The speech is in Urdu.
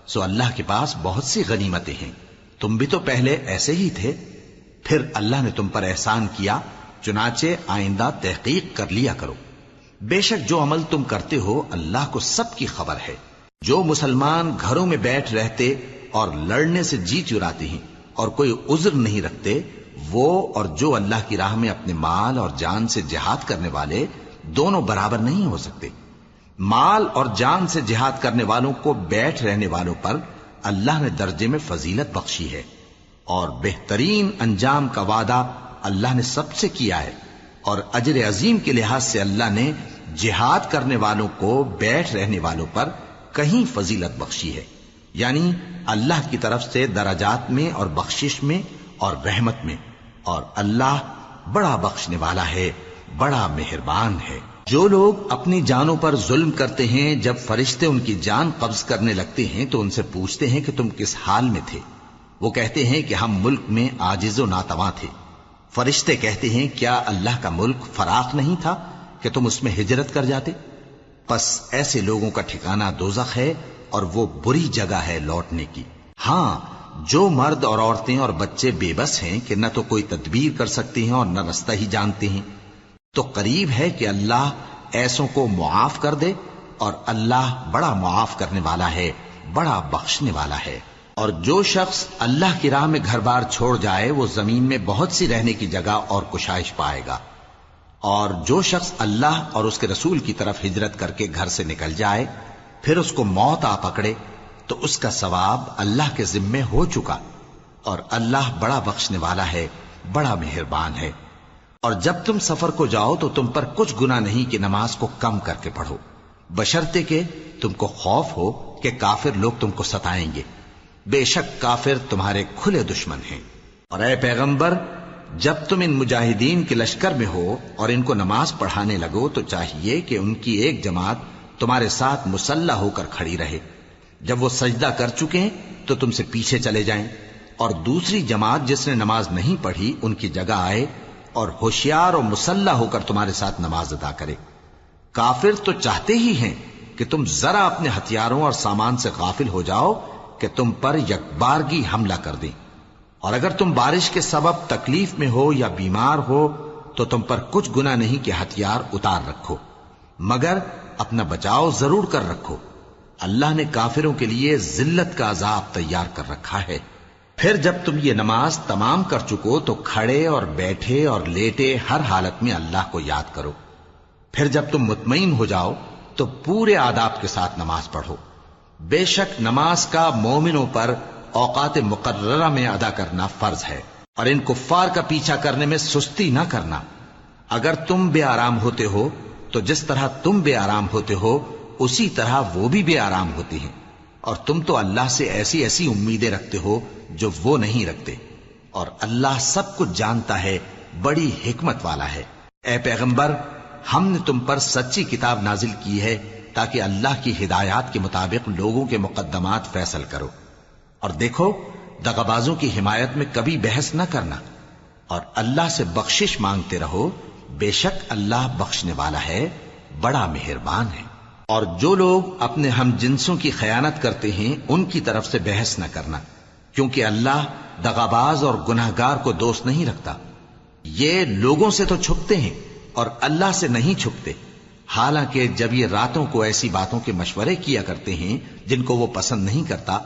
سو اللہ کے پاس بہت سی غنیمتیں ہیں، تم بھی تو پہلے ایسے ہی تھے، پھر اللہ نے تم پر احسان کیا، چنانچہ آئندہ تحقیق کر لیا کرو۔ بے شک جو عمل تم کرتے ہو اللہ کو سب کی خبر ہے۔ جو مسلمان گھروں میں بیٹھ رہتے اور لڑنے سے جی چراتے ہیں اور کوئی عذر نہیں رکھتے، وہ اور جو اللہ کی راہ میں اپنے مال اور جان سے جہاد کرنے والے دونوں برابر نہیں ہو سکتے۔ مال اور جان سے جہاد کرنے والوں کو بیٹھ رہنے والوں پر اللہ نے درجے میں فضیلت بخشی ہے، اور بہترین انجام کا وعدہ اللہ نے سب سے کیا ہے، اور اجر عظیم کے لحاظ سے اللہ نے جہاد کرنے والوں کو بیٹھ رہنے والوں پر کہیں فضیلت بخشی ہے، یعنی اللہ کی طرف سے درجات میں اور بخشش میں اور رحمت میں، اور اللہ بڑا بخشنے والا ہے، بڑا مہربان ہے۔ جو لوگ اپنی جانوں پر ظلم کرتے ہیں، جب فرشتے ان کی جان قبض کرنے لگتے ہیں تو ان سے پوچھتے ہیں کہ تم کس حال میں تھے؟ وہ کہتے ہیں کہ ہم ملک میں عاجز و ناتواں تھے۔ فرشتے کہتے ہیں کیا اللہ کا ملک فراخ نہیں تھا کہ تم اس میں ہجرت کر جاتے؟ پس ایسے لوگوں کا ٹھکانہ دوزخ ہے، اور وہ بری جگہ ہے لوٹنے کی۔ ہاں، جو مرد اور عورتیں اور بچے بے بس ہیں کہ نہ تو کوئی تدبیر کر سکتے ہیں اور نہ رستہ ہی جانتے ہیں، تو قریب ہے کہ اللہ ایسوں کو معاف کر دے، اور اللہ بڑا معاف کرنے والا ہے، بڑا بخشنے والا ہے۔ اور جو شخص اللہ کی راہ میں گھر بار چھوڑ جائے وہ زمین میں بہت سی رہنے کی جگہ اور کشائش پائے گا، اور جو شخص اللہ اور اس کے رسول کی طرف ہجرت کر کے گھر سے نکل جائے پھر اس کو موت آ پکڑے تو اس کا ثواب اللہ کے ذمے ہو چکا، اور اللہ بڑا بخشنے والا ہے، بڑا مہربان ہے۔ اور جب تم سفر کو جاؤ تو تم پر کچھ گناہ نہیں کہ نماز کو کم کر کے پڑھو، بشرطے کہ تم کو خوف ہو کہ کافر لوگ تم کو ستائیں گے، بے شک کافر تمہارے کھلے دشمن ہیں۔ اور اے پیغمبر، جب تم ان مجاہدین کے لشکر میں ہو اور ان کو نماز پڑھانے لگو تو چاہیے کہ ان کی ایک جماعت تمہارے ساتھ مسلح ہو کر کھڑی رہے، جب وہ سجدہ کر چکے ہیں تو تم سے پیچھے چلے جائیں، اور دوسری جماعت جس نے نماز نہیں پڑھی ان کی جگہ آئے اور ہوشیار اور مسلح ہو کر تمہارے ساتھ نماز ادا کرے۔ کافر تو چاہتے ہی ہیں کہ تم ذرا اپنے ہتھیاروں اور سامان سے غافل ہو جاؤ کہ تم پر یکبارگی حملہ کر دیں، اور اگر تم بارش کے سبب تکلیف میں ہو یا بیمار ہو تو تم پر کچھ گناہ نہیں کہ ہتھیار اتار رکھو، مگر اپنا بچاؤ ضرور کر رکھو، اللہ نے کافروں کے لیے ذلت کا عذاب تیار کر رکھا ہے۔ پھر جب تم یہ نماز تمام کر چکو تو کھڑے اور بیٹھے اور لیٹے ہر حالت میں اللہ کو یاد کرو، پھر جب تم مطمئن ہو جاؤ تو پورے آداب کے ساتھ نماز پڑھو۔ بے شک نماز کا مومنوں پر اوقات مقررہ میں ادا کرنا فرض ہے، اور ان کفار کا پیچھا کرنے میں سستی نہ کرنا۔ اگر تم بے آرام ہوتے ہو تو جس طرح تم بے آرام ہوتے ہو اسی طرح وہ بھی بے آرام ہوتے ہیں، اور تم تو اللہ سے ایسی ایسی امیدیں رکھتے ہو جو وہ نہیں رکھتے، اور اللہ سب کچھ جانتا ہے، بڑی حکمت والا ہے۔ اے پیغمبر، ہم نے تم پر سچی کتاب نازل کی ہے تاکہ اللہ کی ہدایات کے مطابق لوگوں کے مقدمات فیصل کرو، اور دیکھو دغابازوں کی حمایت میں کبھی بحث نہ کرنا، اور اللہ سے بخشش مانگتے رہو، بے شک اللہ بخشنے والا ہے، بڑا مہربان ہے۔ اور جو لوگ اپنے ہم جنسوں کی خیانت کرتے ہیں ان کی طرف سے بحث نہ کرنا، کیونکہ اللہ دغاباز اور گناہگار کو دوست نہیں رکھتا۔ یہ لوگوں سے تو چھپتے ہیں اور اللہ سے نہیں چھپتے، حالانکہ جب یہ راتوں کو ایسی باتوں کے مشورے کیا کرتے ہیں جن کو وہ پسند نہیں کرتا